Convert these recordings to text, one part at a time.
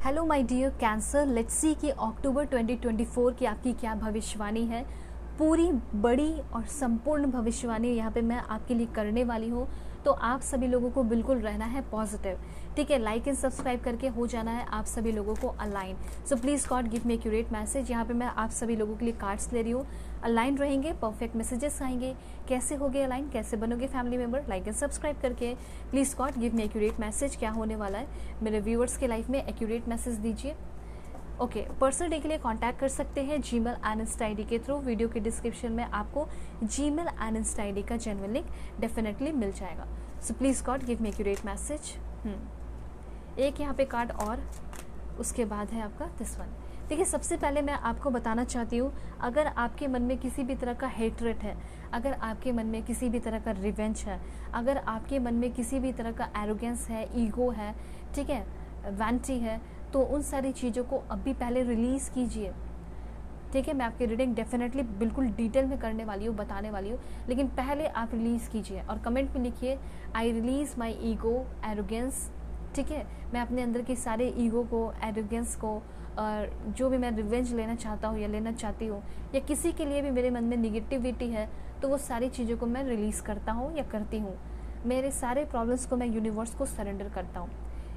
Hello my dear Cancer, let's see कि October 2024 की आपकी क्या भविष्यवाणी है। पूरी बड़ी और संपूर्ण भविष्यवाणी यहाँ पे मैं आपके लिए करने वाली हूँ। तो आप सभी लोगों को बिल्कुल रहना है पॉजिटिव, ठीक है। लाइक एंड सब्सक्राइब करके हो जाना है आप सभी लोगों को align. So please God give me accurate message. यहाँ पे मैं आप सभी लोगों के लिए कार्ड्स ले रही हूँ। अलाइन रहेंगे, परफेक्ट मैसेजेस आएंगे। कैसे होगे अलाइन, कैसे बनोगे family member, like and subscribe करके please God give me accurate message. क्या होने वाला है मेरे व्यूअर्स के लाइफ में, एक्यूरेट मैसेज दीजिए। ओके, पर्सनल डे के लिए कांटेक्ट कर सकते हैं जीमेल एंड इंस्टा आईडी के थ्रू। वीडियो के डिस्क्रिप्शन में आपको जीमेल एंड इंस्टा आईडी का जेन्युइन लिंक डेफिनेटली मिल जाएगा। So please God give me accurate message. एक यहाँ पे कार्ड और उसके बाद है आपका दिस वन। देखिए, सबसे पहले मैं आपको बताना चाहती हूँ, अगर आपके मन में किसी भी तरह का हेटरेट है, अगर आपके मन में किसी भी तरह का रिवेंज है, अगर आपके मन में किसी भी तरह का एरोगेंस है, ईगो है, ठीक है, वैनिटी है, तो उन सारी चीज़ों को अभी पहले रिलीज़ कीजिए, ठीक है। मैं आपकी रीडिंग डेफिनेटली बिल्कुल डिटेल में करने वाली हूँ, बताने वाली हूँ, लेकिन पहले आप रिलीज़ कीजिए और कमेंट में लिखिए आई रिलीज़ माई ईगो एरोगेंस, ठीक है। मैं अपने अंदर की सारे ईगो को, एरोगेंस को, जो भी मैं रिवेंज लेना चाहता हूँ या लेना चाहती हूँ, या किसी के लिए भी मेरे मन में निगेटिविटी है, तो वो सारी चीज़ों को मैं रिलीज़ करता हूँ या करती हूँ। मेरे सारे प्रॉब्लम्स को मैं यूनिवर्स को सरेंडर करता हूँ।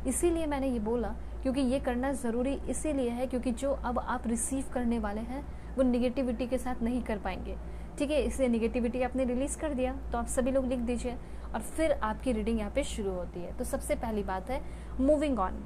इसीलिए मैंने ये बोला, क्योंकि ये करना ज़रूरी इसीलिए है क्योंकि जो अब आप रिसीव करने वाले हैं वो निगेटिविटी के साथ नहीं कर पाएंगे, ठीक है। इसलिए निगेटिविटी आपने रिलीज़ कर दिया, तो आप सभी लोग लिख दीजिए और फिर आपकी रीडिंग यहाँ पे शुरू होती है। तो सबसे पहली बात है मूविंग ऑन।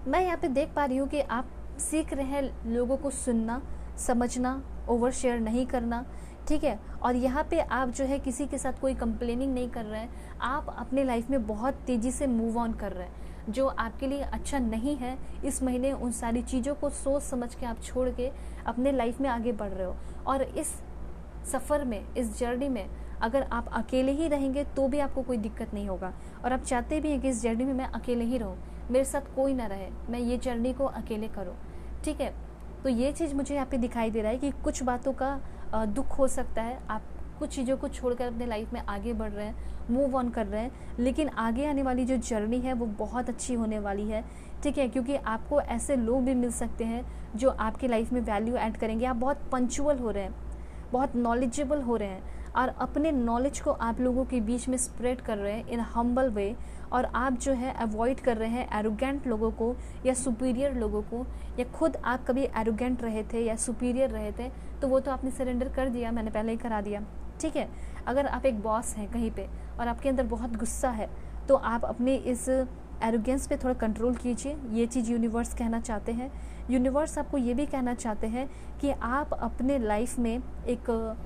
मैं यहाँ पे देख पा रही हूँ कि आप सीख रहे हैं लोगों को सुनना, समझना, ओवर शेयर नहीं करना, ठीक है। और यहाँ पे आप जो है किसी के साथ कोई कंप्लेनिंग नहीं कर रहे हैं, आप अपने लाइफ में बहुत तेज़ी से मूव ऑन कर रहे हैं। जो आपके लिए अच्छा नहीं है इस महीने, उन सारी चीज़ों को सोच समझ के आप छोड़ के अपने लाइफ में आगे बढ़ रहे हो। और इस सफ़र में, इस जर्नी में अगर आप अकेले ही रहेंगे तो भी आपको कोई दिक्कत नहीं होगा, और आप चाहते भी हैं कि इस जर्नी में मैं अकेले ही रहूँ, मेरे साथ कोई ना रहे, मैं ये जर्नी को अकेले करूँ, ठीक है। तो ये चीज़ मुझे यहाँ पे दिखाई दे रहा है कि कुछ बातों का दुख हो सकता है, आप कुछ चीज़ों को छोड़कर अपने लाइफ में आगे बढ़ रहे हैं, मूव ऑन कर रहे हैं, लेकिन आगे आने वाली जो जर्नी है वो बहुत अच्छी होने वाली है, ठीक है। क्योंकि आपको ऐसे लोग भी मिल सकते हैं जो आपकी लाइफ में वैल्यू ऐड करेंगे। आप बहुत पंक्चुअल हो रहे हैं, बहुत नॉलेजेबल हो रहे हैं, और अपने नॉलेज को आप लोगों के बीच में स्प्रेड कर रहे हैं इन हम्बल वे। और आप जो है अवॉइड कर रहे हैं एरोगेंट लोगों को या सुपीरियर लोगों को, या खुद आप कभी एरोगेंट रहे थे या सुपीरियर रहे थे, तो वो तो आपने सरेंडर कर दिया, मैंने पहले ही करा दिया, ठीक है। अगर आप एक बॉस हैं कहीं पे और आपके अंदर बहुत गुस्सा है, तो आप अपने इस एरोगेंस पे थोड़ा कंट्रोल कीजिए। ये चीज़ यूनिवर्स कहना चाहते हैं। यूनिवर्स आपको ये भी कहना चाहते हैं कि आप अपने लाइफ में एक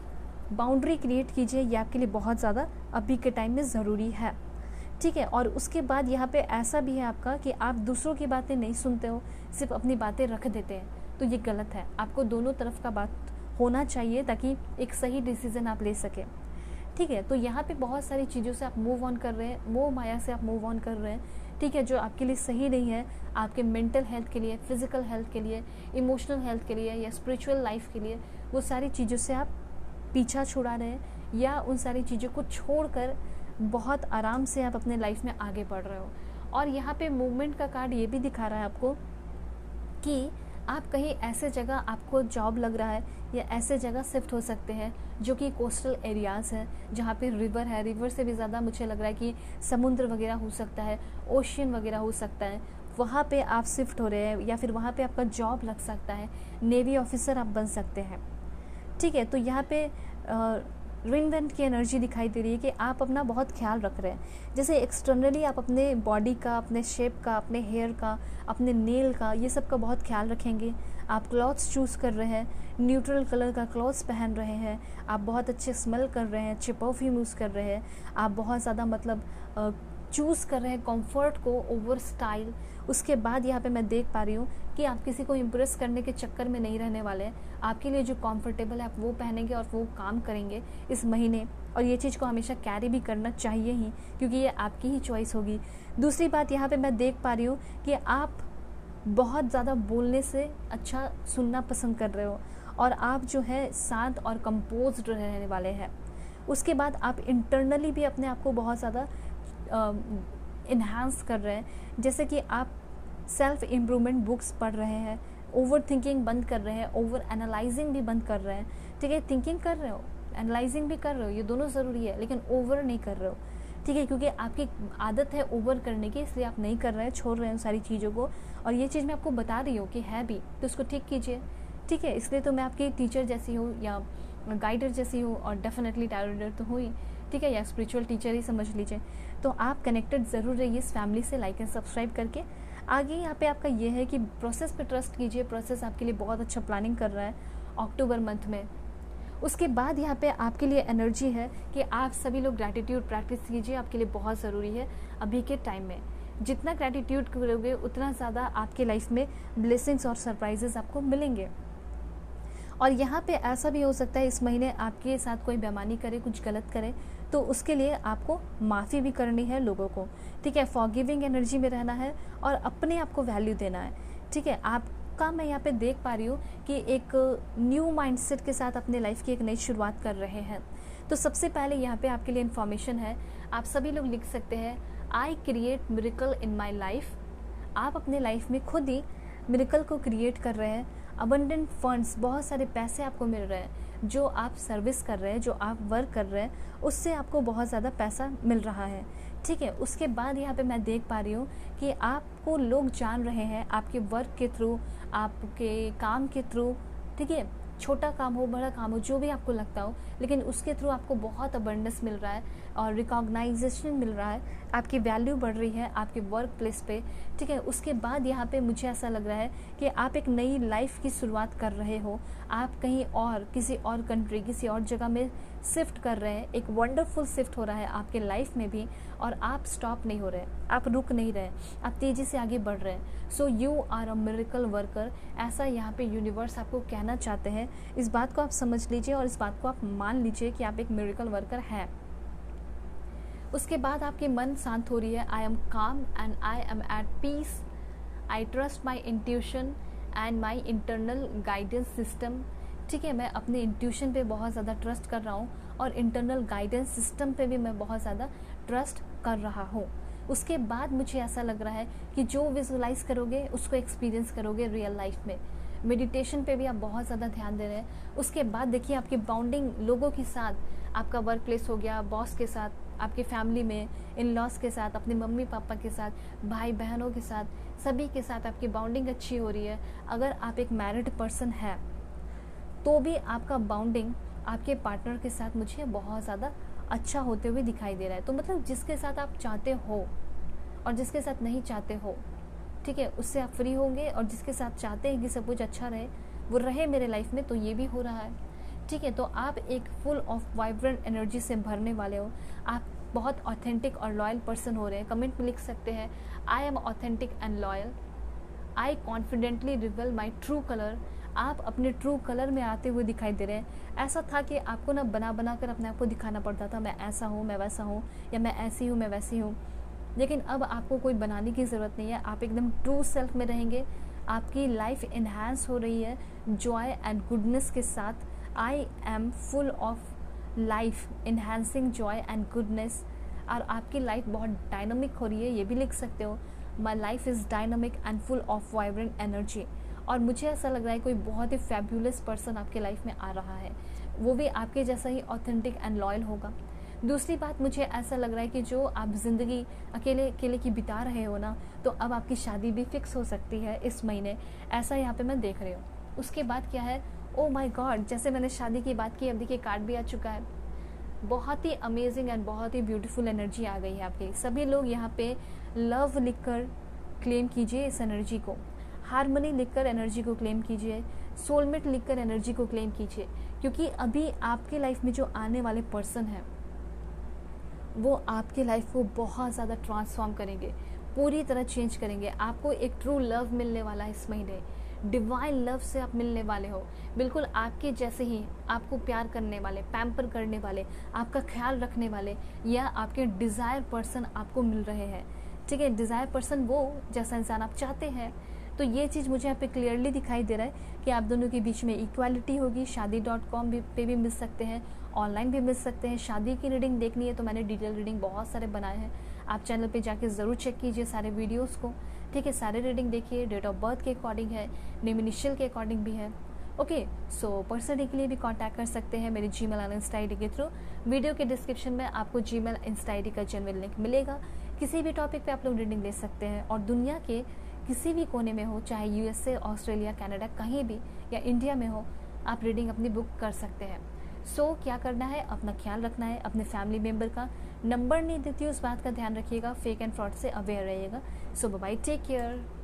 बाउंड्री क्रिएट कीजिए, ये आपके लिए बहुत ज़्यादा अभी के टाइम में ज़रूरी है, ठीक है। और उसके बाद यहाँ पे ऐसा भी है आपका कि आप दूसरों की बातें नहीं सुनते हो, सिर्फ अपनी बातें रख देते हैं, तो ये गलत है। आपको दोनों तरफ का बात होना चाहिए ताकि एक सही डिसीजन आप ले सकें, ठीक है। तो यहाँ पे बहुत सारी चीज़ों से आप मूव ऑन कर रहे हैं, मोह माया से आप मूव ऑन कर रहे हैं, ठीक है, जो आपके लिए सही नहीं है, आपके मेंटल हेल्थ के लिए, फिजिकल हेल्थ के लिए, इमोशनल हेल्थ के लिए या स्पिरिचुअल लाइफ के लिए, वो सारी चीज़ों से आप पीछा छुड़ा रहे हैं, या उन सारी चीज़ों को छोड़कर बहुत आराम से आप अपने लाइफ में आगे बढ़ रहे हो। और यहाँ पे मूवमेंट का कार्ड ये भी दिखा रहा है आपको कि आप कहीं ऐसे जगह, आपको जॉब लग रहा है या ऐसे जगह शिफ्ट हो सकते हैं जो कि कोस्टल एरियाज़ हैं, जहाँ पे रिवर है। रिवर से भी ज़्यादा मुझे लग रहा है कि समुद्र वगैरह हो सकता है, ओशियन वगैरह हो सकता है, वहाँ पे आप शिफ्ट हो रहे हैं, या फिर वहाँ पे आपका जॉब लग सकता है, नेवी ऑफिसर आप बन सकते हैं, ठीक है। तो यहाँ पे रिंग वेंट की एनर्जी दिखाई दे रही है कि आप अपना बहुत ख्याल रख रहे हैं। जैसे एक्सटर्नली आप अपने बॉडी का, अपने शेप का, अपने हेयर का, अपने नेल का, ये सब का बहुत ख्याल रखेंगे। आप क्लॉथ्स चूज़ कर रहे हैं, न्यूट्रल कलर का क्लॉथ्स पहन रहे हैं, आप बहुत अच्छे स्मेल कर रहे हैं, अच्छे परफ्यूम यूज़ कर रहे हैं, आप बहुत ज़्यादा मतलब चूज़ कर रहे हैं कंफर्ट को ओवर स्टाइल। उसके बाद यहाँ पे मैं देख पा रही हूँ कि आप किसी को इम्प्रेस करने के चक्कर में नहीं रहने वाले हैं। आपके लिए जो कंफर्टेबल है आप वो पहनेंगे और वो काम करेंगे इस महीने, और ये चीज़ को हमेशा कैरी भी करना चाहिए ही, क्योंकि ये आपकी ही चॉइस होगी। दूसरी बात यहाँ पे मैं देख पा रही हूँ कि आप बहुत ज़्यादा बोलने से अच्छा सुनना पसंद कर रहे हो, और आप जो है शांत और कंपोज्ड रहने वाले हैं। उसके बाद आप इंटरनली भी अपने आप को बहुत ज़्यादा इन्हांस कर रहे हैं, जैसे कि आप सेल्फ इम्प्रूवमेंट बुक्स पढ़ रहे हैं, ओवर थिंकिंग बंद कर रहे हैं, ओवर एनालाइजिंग भी बंद कर रहे हैं। ठीक है, थिंकिंग कर रहे हो, एनालाइजिंग भी कर रहे हो, ये दोनों ज़रूरी है, लेकिन ओवर नहीं कर रहे हो। ठीक है, क्योंकि आपकी आदत है ओवर करने की, इसलिए आप नहीं कर रहे हैं, छोड़ रहे हैं सारी चीज़ों को। और ये चीज़ मैं आपको बता रही हूँ कि है भी, तो उसको ठीक कीजिए। ठीक है, इसलिए तो मैं आपकी टीचर जैसी हूँ या गाइडर जैसी हूँ, और डेफिनेटली टैरो रीडर तो हुई। ठीक है, या स्पिरिचुअल टीचर ही समझ लीजिए। तो आप कनेक्टेड ज़रूर रहिए इस फैमिली से, लाइक एंड सब्सक्राइब करके। आगे यहाँ पे आपका ये है कि प्रोसेस पे ट्रस्ट कीजिए, प्रोसेस आपके लिए बहुत अच्छा प्लानिंग कर रहा है अक्टूबर मंथ में। उसके बाद यहाँ पे आपके लिए एनर्जी है कि आप सभी लोग ग्रैटिट्यूड प्रैक्टिस कीजिए, आपके लिए बहुत ज़रूरी है अभी के टाइम में। जितना ग्रैटिट्यूड करोगे उतना ज़्यादा आपके लाइफ में ब्लेसिंग्स और सरप्राइजेस आपको मिलेंगे। और यहाँ पे ऐसा भी हो सकता है इस महीने आपके साथ कोई बेईमानी करे, कुछ गलत करे, तो उसके लिए आपको माफ़ी भी करनी है लोगों को। ठीक है, फॉरगिविंग एनर्जी में रहना है और अपने आप को वैल्यू देना है। ठीक है, आपका मैं यहाँ पे देख पा रही हूँ कि एक न्यू माइंडसेट के साथ अपने लाइफ की एक नई शुरुआत कर रहे हैं। तो सबसे पहले यहाँ पे आपके लिए इन्फॉर्मेशन है, आप सभी लोग लिख सकते हैं, I create miracle in my life. आप अपने लाइफ में खुद ही मिरेकल को क्रिएट कर रहे हैं। अबंडेंट फंड्स, बहुत सारे पैसे आपको मिल रहे हैं, जो आप सर्विस कर रहे हैं, जो आप वर्क कर रहे हैं, उससे आपको बहुत ज़्यादा पैसा मिल रहा है। ठीक है, उसके बाद यहाँ पे मैं देख पा रही हूँ कि आपको लोग जान रहे हैं आपके वर्क के थ्रू, आपके काम के थ्रू। ठीक है, छोटा काम हो, बड़ा काम हो, जो भी आपको लगता हो, लेकिन उसके थ्रू आपको बहुत अबंडेंस मिल रहा है और रिकॉग्नाइजेशन मिल रहा है, आपकी वैल्यू बढ़ रही है आपके वर्क प्लेस पे। ठीक है, उसके बाद यहाँ पे मुझे ऐसा लग रहा है कि आप एक नई लाइफ की शुरुआत कर रहे हो। आप कहीं और, किसी और कंट्री, किसी और जगह में शिफ्ट कर रहे हैं। एक वंडरफुल शिफ्ट हो रहा है आपके लाइफ में भी, और आप स्टॉप नहीं हो रहे, आप रुक नहीं रहे, आप तेज़ी से आगे बढ़ रहे हैं। So you are a miracle worker, ऐसा यहाँ पे यूनिवर्स आपको कहना चाहते हैं। इस बात को आप समझ लीजिए और इस बात को आप मान लीजिए कि आप एक मिरेकल वर्कर हैं। उसके बाद आपकी मन शांत हो रही है। I am calm and I am at peace, I trust my intuition and my internal guidance system. ठीक है, मैं अपने इंट्यूशन पे बहुत ज़्यादा ट्रस्ट कर रहा हूँ और इंटरनल गाइडेंस सिस्टम पे भी मैं बहुत ज़्यादा ट्रस्ट कर रहा हूँ। उसके बाद मुझे ऐसा लग रहा है कि जो विजुलाइज करोगे उसको एक्सपीरियंस करोगे रियल लाइफ में। मेडिटेशन पे भी आप बहुत ज़्यादा ध्यान दे रहे हैं। उसके बाद देखिए आपकी बाउंडिंग लोगों के साथ, आपका वर्क प्लेस हो गया, बॉस के साथ, आपकी फैमिली में, इन लॉज के साथ, अपने मम्मी पापा के साथ, भाई बहनों के साथ, सभी के साथ आपकी बाउंडिंग अच्छी हो रही है। अगर आप एक मैरिड पर्सन है तो भी आपका बाउंडिंग आपके पार्टनर के साथ मुझे बहुत ज़्यादा अच्छा होते हुए दिखाई दे रहा है। तो मतलब जिसके साथ आप चाहते हो और जिसके साथ नहीं चाहते हो, ठीक है, उससे आप फ्री होंगे। और जिसके साथ चाहते हैं कि सब कुछ अच्छा रहे, वो रहे मेरे लाइफ में, तो ये भी हो रहा है। ठीक है, तो आप एक फुल ऑफ वाइब्रेंट एनर्जी से भरने वाले हो। आप बहुत ऑथेंटिक और लॉयल पर्सन हो रहे हैं। कमेंट में लिख सकते हैं, I am authentic and loyal, I confidently reveal my true colour. आप अपने ट्रू कलर में आते हुए दिखाई दे रहे हैं। ऐसा था कि आपको ना बना कर अपने आप को दिखाना पड़ता था, मैं ऐसा हूँ, मैं वैसा हूँ, या मैं ऐसी हूँ, मैं वैसी हूँ। लेकिन अब आपको कोई बनाने की ज़रूरत नहीं है। आप एकदम ट्रू सेल्फ में रहेंगे। आपकी लाइफ इन्हांस हो रही है जॉय एंड गुडनेस के साथ। I am full of life enhancing Joy and goodness. और आपकी लाइफ बहुत डायनामिक हो रही है, ये भी लिख सकते हो, my life is dynamic and full of vibrant energy. और मुझे ऐसा लग रहा है कोई बहुत ही फैब्यूलस पर्सन आपके लाइफ में आ रहा है, वो भी आपके जैसा ही ऑथेंटिक एंड लॉयल होगा। दूसरी बात, मुझे ऐसा लग रहा है कि जो आप ज़िंदगी अकेले अकेले की बिता रहे हो ना, तो अब आपकी शादी भी फिक्स हो सकती है इस महीने, ऐसा यहाँ पे मैं देख रही हूँ। उसके बाद क्या है, ओ माय गॉड, जैसे मैंने शादी की बात की, अब देखिए कार्ड भी आ चुका है। बहुत ही अमेजिंग एंड बहुत ही ब्यूटीफुल एनर्जी आ गई है आपकी। सभी लोग यहाँ पे लव लिखकर क्लेम कीजिए इस एनर्जी को, हार्मनी लिखकर एनर्जी को क्लेम कीजिए, सोलमेट लिखकर एनर्जी को क्लेम कीजिए। क्योंकि अभी आपके लाइफ में जो आने वाले पर्सन हैं वो आपके लाइफ को बहुत ज़्यादा ट्रांसफॉर्म करेंगे, पूरी तरह चेंज करेंगे। आपको एक ट्रू लव मिलने वाला है इस महीने, डिवाइन लव से आप मिलने वाले हो, बिल्कुल आपके जैसे ही आपको प्यार करने वाले, पैम्पर करने वाले, आपका ख्याल रखने वाले, या आपके डिज़ायर पर्सन आपको मिल रहे हैं। ठीक है, डिज़ायर पर्सन वो जैसा इंसान आप चाहते हैं। तो ये चीज़ मुझे यहाँ पे क्लियरली दिखाई दे रहा है कि आप दोनों के बीच में इक्वालिटी होगी। शादी.com पे भी मिल सकते हैं, ऑनलाइन भी मिल सकते हैं। शादी की रीडिंग देखनी है तो मैंने डिटेल रीडिंग बहुत सारे बनाए हैं, आप चैनल पे जाके ज़रूर चेक कीजिए सारे वीडियोस को। ठीक है, सारे रीडिंग देखिए, डेट ऑफ बर्थ के अकॉर्डिंग है, नेम इनिशियल के अकॉर्डिंग भी है। ओके, सो पर्सनली के लिए भी कांटेक्ट कर सकते हैं मेरी जीमेल और इंस्टा आईडी के थ्रू। वीडियो के डिस्क्रिप्शन में आपको जीमेल इंस्टा आईडी का जेन्युइन लिंक मिलेगा। किसी भी टॉपिक पे आप लोग रीडिंग ले सकते हैं, और दुनिया के किसी भी कोने में हो, चाहे यूएसए, ऑस्ट्रेलिया, कनाडा, कहीं भी, या इंडिया में हो, आप रीडिंग अपनी बुक कर सकते हैं। सो क्या करना है, अपना ख्याल रखना है, अपने फैमिली मेम्बर का नंबर नहीं देती उस बात का ध्यान रखिएगा, फेक एंड फ्रॉड से अवेयर रहिएगा। सो बाय, टेक केयर।